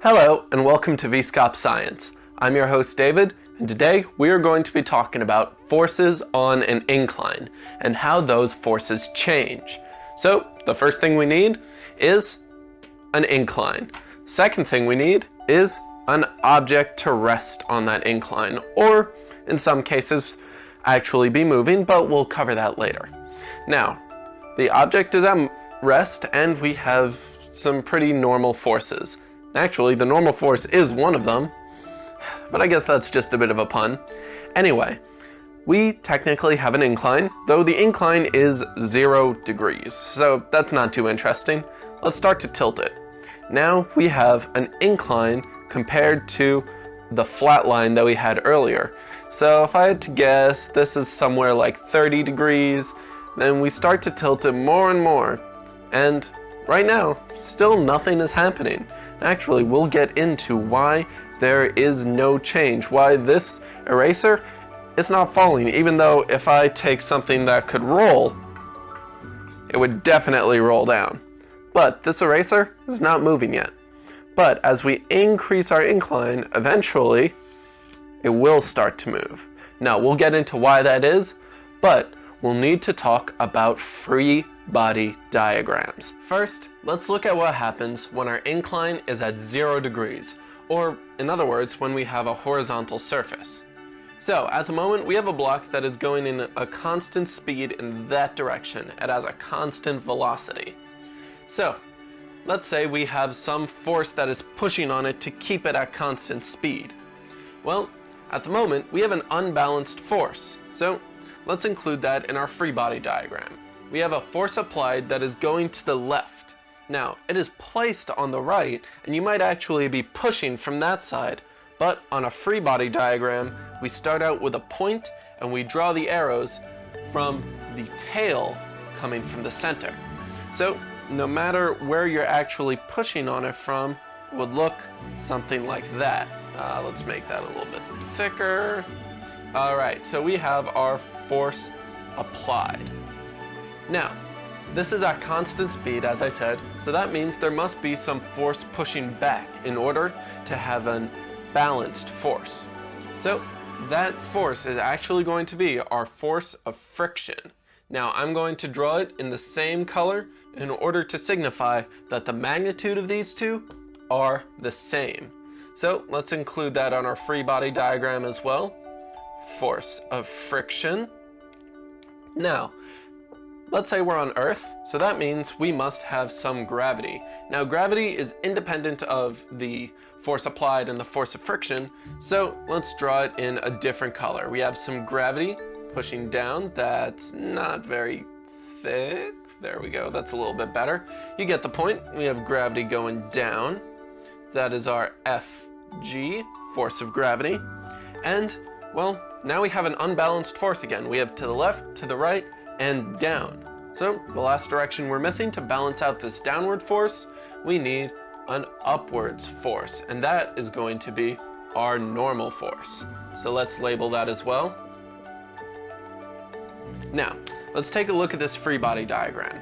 Hello and welcome to VSkap Science. I'm your host David, and today we are going to be talking about forces on an incline and how those forces change. So the first thing we need is an incline. Second thing we need is an object to rest on that incline, or in some cases actually be moving, but we'll cover that later. Now, the object is at rest and we have some pretty normal forces. Actually, the normal force is one of them, but I guess that's just a bit of a pun. Anyway, we technically have an incline, though the incline is 0 degrees, so that's not too interesting. Let's start to tilt it. Now we have an incline compared to the flat line that we had earlier. So if I had to guess, this is somewhere like 30 degrees, then we start to tilt it more and more, and right now, still nothing is happening. Actually, we'll get into why there is no change, why this eraser is not falling, even though if I take something that could roll, it would definitely roll down. But this eraser is not moving yet. But as we increase our incline, eventually, it will start to move. Now, we'll get into why that is, but we'll need to talk about free body diagrams. First, let's look at what happens when our incline is at 0 degrees, or in other words, when we have a horizontal surface. So at the moment, we have a block that is going in a constant speed in that direction. It has a constant velocity. So let's say we have some force that is pushing on it to keep it at constant speed. Well, at the moment, we have an unbalanced force. So let's include that in our free body diagram. We have a force applied that is going to the left. Now, it is placed on the right, and you might actually be pushing from that side, but on a free body diagram, we start out with a point and we draw the arrows from the tail coming from the center. So, no matter where you're actually pushing on it from, it would look something like that. Let's make that a little bit thicker. Alright, so we have our force applied. Now, this is at constant speed, as I said, so that means there must be some force pushing back in order to have a balanced force. So that force is actually going to be our force of friction. Now, I'm going to draw it in the same color in order to signify that the magnitude of these two are the same. So let's include that on our free body diagram as well. Force of friction. Now, let's say we're on Earth, so that means we must have some gravity. Now, gravity is independent of the force applied and the force of friction, so let's draw it in a different color. We have some gravity pushing down. That's not very thick. There we go. That's a little bit better. You get the point. We have gravity going down. That is our Fg, force of gravity. And, well, now we have an unbalanced force again. We have to the left, to the right, and down. So the last direction we're missing to balance out this downward force, we need an upwards force, and that is going to be our normal force. So let's label that as well. Now, let's take a look at this free body diagram.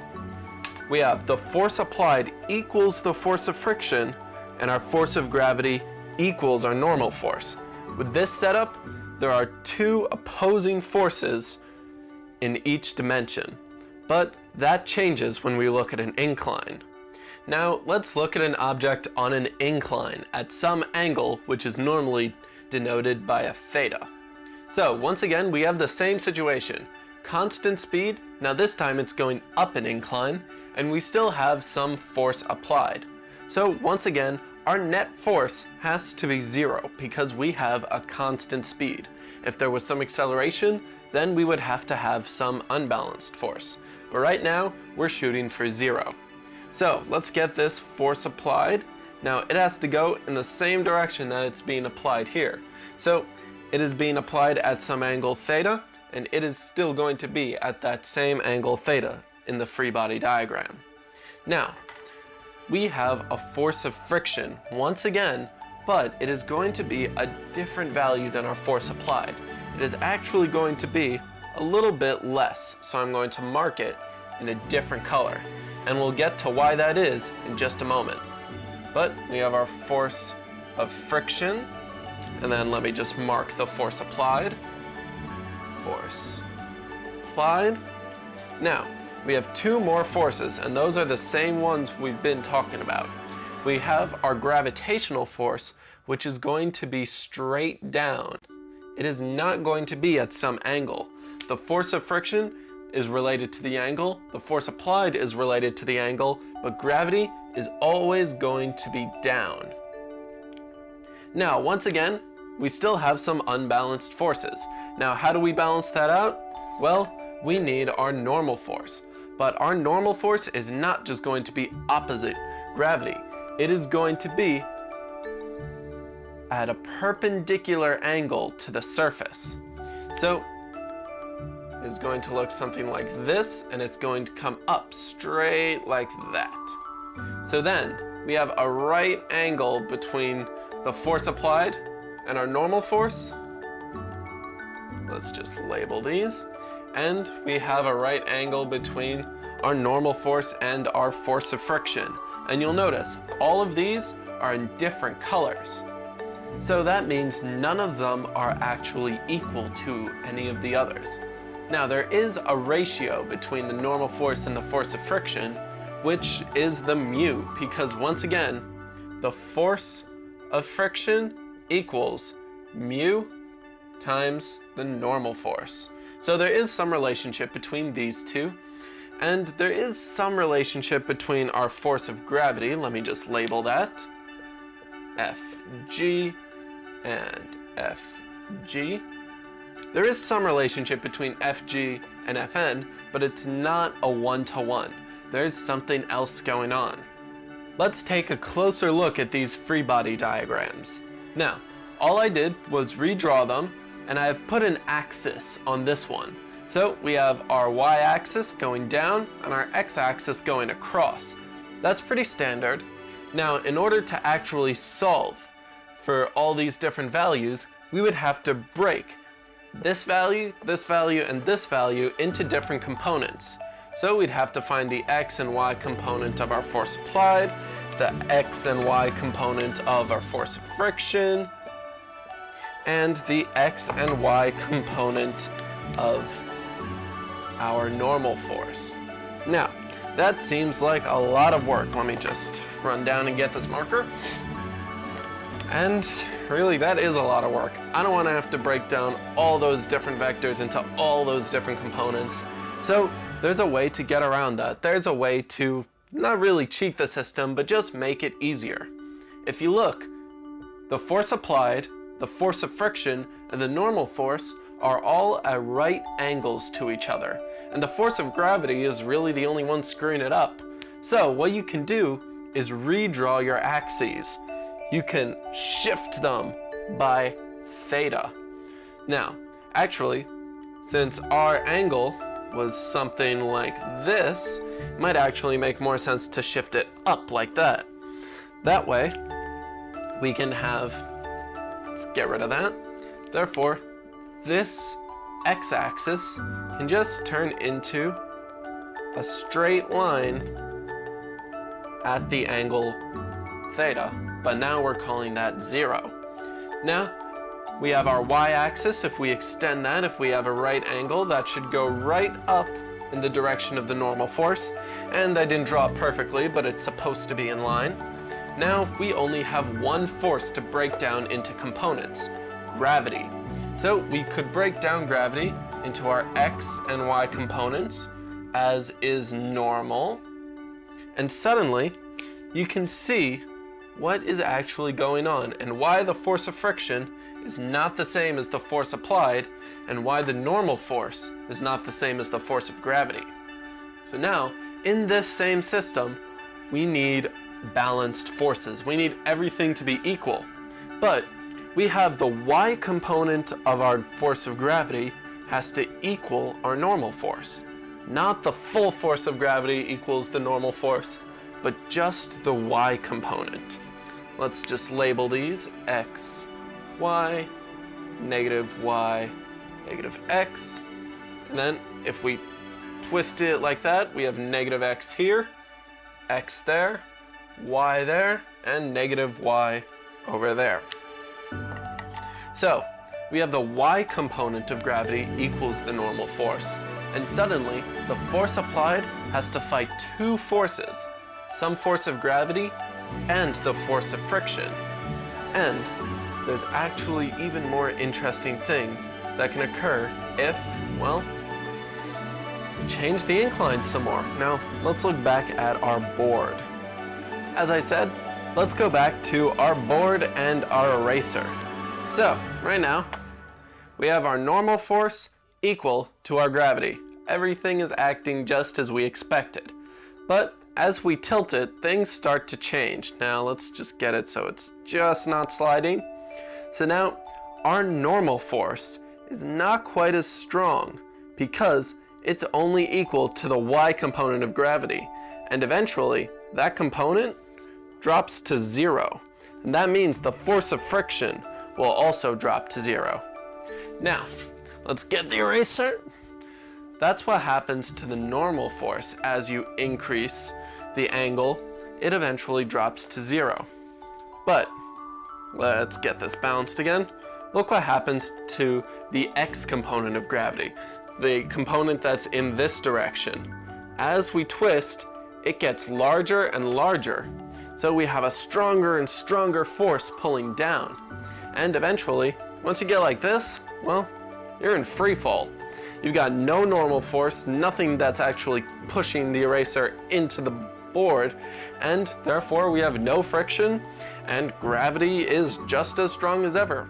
We have the force applied equals the force of friction, and our force of gravity equals our normal force. With this setup, there are two opposing forces in each dimension, but that changes when we look at an incline. Now let's look at an object on an incline at some angle, which is normally denoted by a theta. So once again, we have the same situation. Constant speed, now this time it's going up an incline, and we still have some force applied. So once again, our net force has to be 0 because we have a constant speed. If there was some acceleration, then we would have to have some unbalanced force. But right now, we're shooting for 0. So let's get this force applied. Now it has to go in the same direction that it's being applied here. So it is being applied at some angle theta, and it is still going to be at that same angle theta in the free body diagram. Now, we have a force of friction once again, but it is going to be a different value than our force applied. It is actually going to be a little bit less, so I'm going to mark it in a different color, and we'll get to why that is in just a moment. but we have our force of friction, and then let me just mark the force applied. Force applied. Now, we have two more forces, and those are the same ones we've been talking about. We have our gravitational force, which is going to be straight down. It is not going to be at some angle. The force of friction is related to the angle, the force applied is related to the angle, but gravity is always going to be down. Now, once again, we still have some unbalanced forces. Now, how do we balance that out? Well, we need our normal force. But our normal force is not just going to be opposite gravity. It is going to be at a perpendicular angle to the surface. So it's going to look something like this, and it's going to come up straight like that. So then we have a right angle between the force applied and our normal force. Let's just label these. And we have a right angle between our normal force and our force of friction. And you'll notice all of these are in different colors. So that means none of them are actually equal to any of the others. Now, there is a ratio between the normal force and the force of friction, which is the mu, because once again, the force of friction equals mu times the normal force. So there is some relationship between these two, and there is some relationship between our force of gravity. Let me just label that Fg and Fg. There is some relationship between Fg and Fn, but it's not a one-to-one. There's something else going on. Let's take a closer look at these free body diagrams. Now, all I did was redraw them, and I have put an axis on this one. So we have our y-axis going down and our x-axis going across. That's pretty standard. Now, in order to actually solve for all these different values, we would have to break this value, and this value into different components. So we'd have to find the x and y component of our force applied, the x and y component of our force of friction, and the x and y component of our normal force. Now, that seems like a lot of work. Let me just run down and get this marker. And really, that is a lot of work. I don't want to have to break down all those different vectors into all those different components. So there's a way to get around that. There's a way to not really cheat the system, but just make it easier. If you look, the force applied, the force of friction, and the normal force are all at right angles to each other. And the force of gravity is really the only one screwing it up. So what you can do is redraw your axes. You can shift them by theta. Now, actually, since our angle was something like this, it might actually make more sense to shift it up like that. That way, we can have, let's get rid of that. Therefore, this x-axis can just turn into a straight line at the angle theta, but now we're calling that 0. Now, we have our y-axis. If we extend that, if we have a right angle, that should go right up in the direction of the normal force. And I didn't draw it perfectly, but it's supposed to be in line. Now, we only have one force to break down into components, gravity. So we could break down gravity into our x and y components, as is normal. And suddenly, you can see what is actually going on and why the force of friction is not the same as the force applied, and why the normal force is not the same as the force of gravity. So now, in this same system, we need balanced forces. We need everything to be equal. But we have the y component of our force of gravity has to equal our normal force. Not the full force of gravity equals the normal force, but just the y component. Let's just label these x, y, negative x. And then if we twist it like that, we have negative x here, x there, y there, and negative y over there. So we have the y component of gravity equals the normal force, and suddenly the force applied has to fight two forces, some force of gravity and the force of friction. And there's actually even more interesting things that can occur if, well, change the incline some more. Now, let's look back at our board. As I said, let's go back to our board and our eraser. So, right now, we have our normal force equal to our gravity. Everything is acting just as we expected. But as we tilt it, things start to change. Now, let's just get it so it's just not sliding. So now, our normal force is not quite as strong because it's only equal to the y component of gravity. And eventually, that component drops to 0. And that means the force of friction will also drop to 0. Now, let's get the eraser. That's what happens to the normal force. As you increase the angle, it eventually drops to 0. But let's get this balanced again. Look what happens to the x component of gravity, the component that's in this direction. As we twist, it gets larger and larger. So we have a stronger and stronger force pulling down. And eventually, once you get like this, well, you're in free fall. You've got no normal force, nothing that's actually pushing the eraser into the board, and therefore we have no friction, and gravity is just as strong as ever.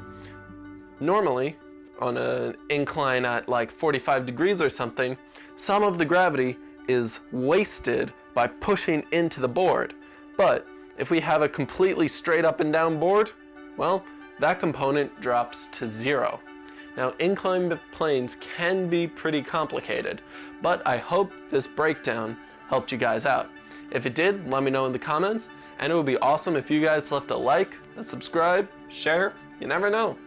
Normally, on an incline at like 45 degrees or something, some of the gravity is wasted by pushing into the board. But if we have a completely straight up and down board, well, that component drops to 0. Now, inclined planes can be pretty complicated, but I hope this breakdown helped you guys out. If it did, let me know in the comments, and it would be awesome if you guys left a like, a subscribe, share, you never know.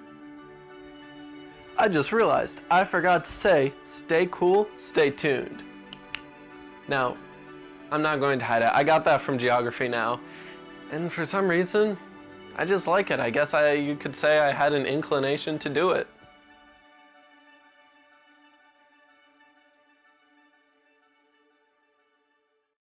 I just realized I forgot to say, stay cool, stay tuned. Now, I'm not going to hide it. I got that from geography now, and for some reason, I just like it. I guess you could say I had an inclination to do it.